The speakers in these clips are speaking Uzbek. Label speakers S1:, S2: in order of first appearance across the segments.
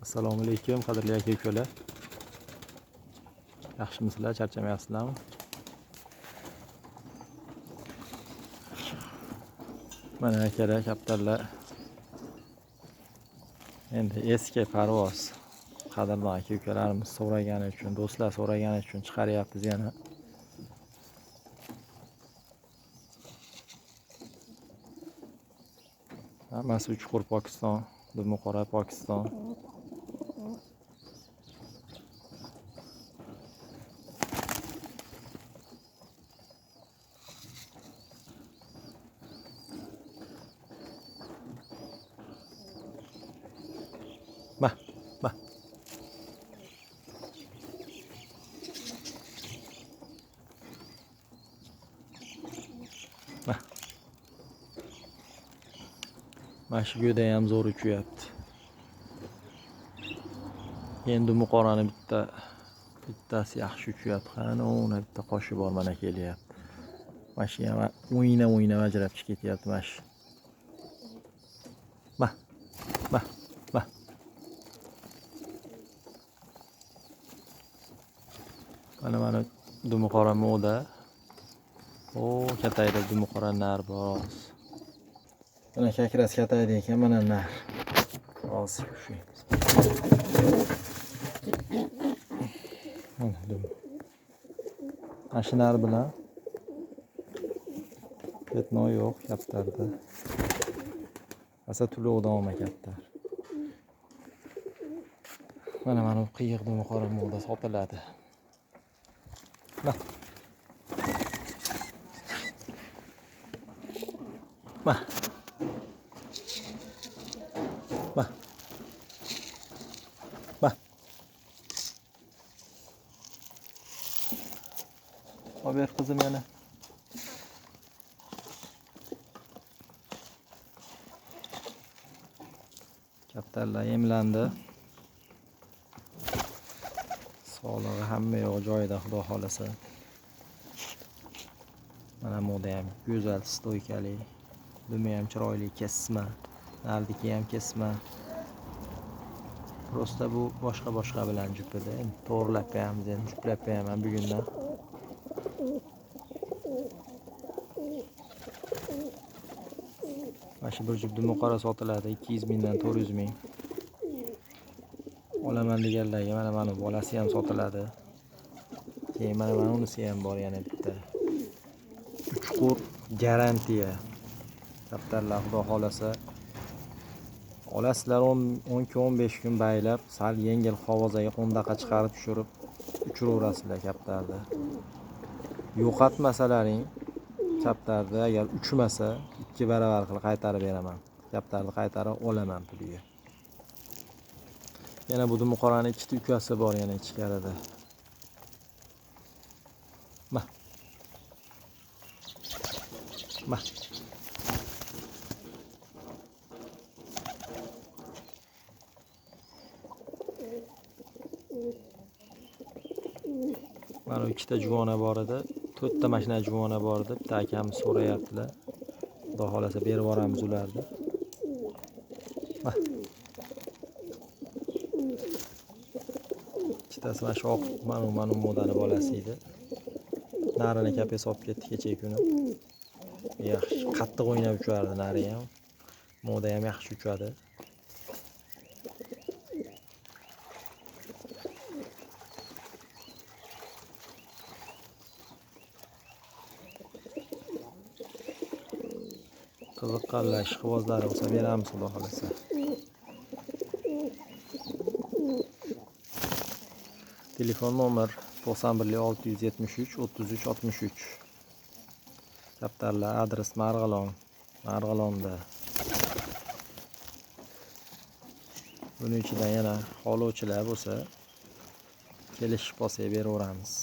S1: Assalomu alaykum qadrli aka-ukalar. Yaxshimisizlar, charchamayapsizlarmi? Mana akalar, kaptarlar. Endi eski parvoz. Qadrli aka-ukalarimiz so'ragani uchun, do'stlar so'ragani uchun chiqaryapmiz yana. Hammasi Uchqur Pokiston, Dumuqora Pokiston. Bah. Mana shu go'da ham zo'r uchyapti. Endi Dumuqorani bittasi yaxshi uchyapti. Qani o'na bitta qoshi bor, mana kelyapti. Mana shu ham o'yinab ajrab chiqib ketyapti mana shu. Bah. Mana Dumuqora moda. O, katayda Dumuqora nar bor. Mana kakras katayda ekan, mana nar. Hozir ushlaymiz. Mana Mana shu nar bilan ketno yo'q kaptarda. Asa tulovdan kaptar. Mana qiyiq Dumuqora moda sotiladi. Bah. Haber kızım yana. Kaptarlar emlandi. Sog'lig'i hamma yo'q joyida, xudo xolasa. Mana moda ham go'zal, stoykali. Dumi ham chiroyli, kesma. Nardiki ham kesma. Prosta bu boshqa bilan jupida. Endi to'g'rilab qo'yamiz, endi juplab qo'yaman bugundan. Mana shu bir jup Dumuqora sotiladi 200 mingdan 400 ming. Olaman deganlarga mana bolasi ham sotiladi. Keyin mana unisi ham bor yana bitta. Uchqur garantiya. Kaptarlar xudo xolasa olasizlar 10-15 kun baylab, sal yengil havozaga qo'ndaqa chiqarib tushirib uchiraverasizlar kaptarda. Yo'qotmasalaring kaptarda agar uchmasa 2 baravar qilib qaytarib beraman. Kaptarni qaytarib olaman puliga. Yana bu Dumuqorani ikkita ukasi bor yana ichkarida. Bah. Mana ikkita juvona bor edi. 4 ta mashina juvona bor edi. Bitta akamiz so'rayaptilar. Xudo xolasa berib yuboramiz ularni. Ikkitasi mana shu manu modani bolasi edi. Narini kapes olib ketdi kecha kuni. Yaxshi, qattiq o'ynab uchardi nari ham. Moda ham yaxshi uchadi. Qiziqqanlar, ishqibozlari bo'lsa beramiz, xudo xolasa. Telefon nomer 91 673 33 63. Kaptarlar adres Marg'ilonda. Buning ichidan yana xolovchilar bo'lsa kelishib qolsak beraveramiz.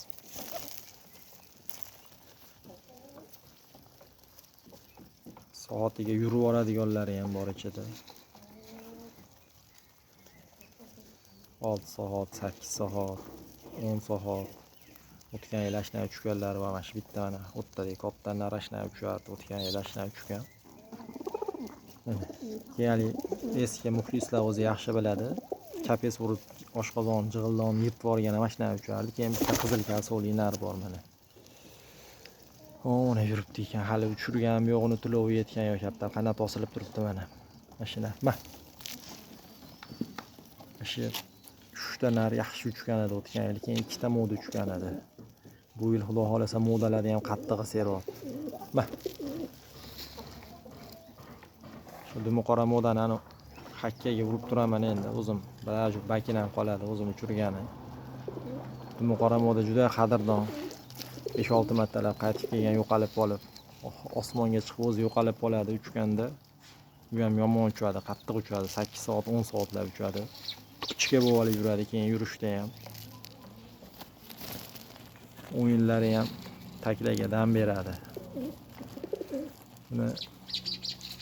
S1: Soatiga yurib boradiganlari ham bor ichida. 6 soat, 8 soat, 10 soat. O'tgan yil ashnab uchganlari va mana shu bitta mana o'ttadek katta narashnab uchyapti. O'tgan yil ashnab uchgan. Ya'ni eski muxlislar o'zi yaxshi biladi. kapes urib oshqozon jig'ildonni yirtib yuborgan mana shunaqa uchardi. Keyin bitta qizil kalsoli nar bor mana. Ona yuribdi ekan, hali uchirganim yo'q, uni tulovi yetgan yo'q, kaptar qanot osilib turibdi mana. Mashina. Shu 3 ta nar yaxshi uchgan edi o'tgan yil, keyin 2 ta moda uchgan edi. Bu yil xudo xolasa modalari ham qattig'i seryapti. Shu dumi qora modani ana hakkaga urib turaman endi o'zim. Biraj bakinam qoladi o'zim uchirgani. Dumi qora moda juda qadrdon. 5-6 martalab qaytib kelgan, yo'qolib qolib, osmonga chiqib o'zi yo'qolib qoladi uchganda. Bu ham yomon uchadi, qattiq uchadi, 8 soat, 10 soatlab uchadi. Ichga bo'lib yuradi, keyin yurishda ham. O'yinlari ham taklaga dam beradi. Buni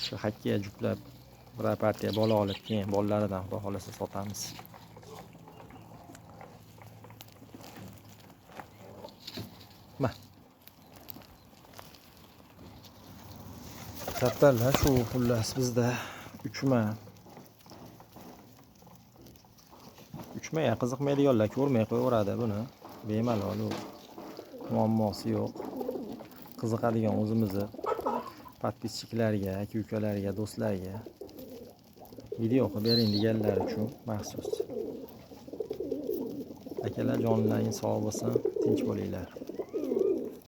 S1: shu hakkaga juplab biror partiya bola olib, keyin bolalaridan xudo xolasa sotamiz. Kaptarlar shu xullas bizda uchma ya qiziqmaydiganlar ko'rmay qo'yaveradi buni. Bemalol u. Muammosi yo'q. Qiziqadigan o'zimizni podpischilarga, aka-ukalarga, do'stlarga video qilib bering deganlar uchun maxsus. Akalar jonlaring sog' bo'lsin, tinch bo'linglar.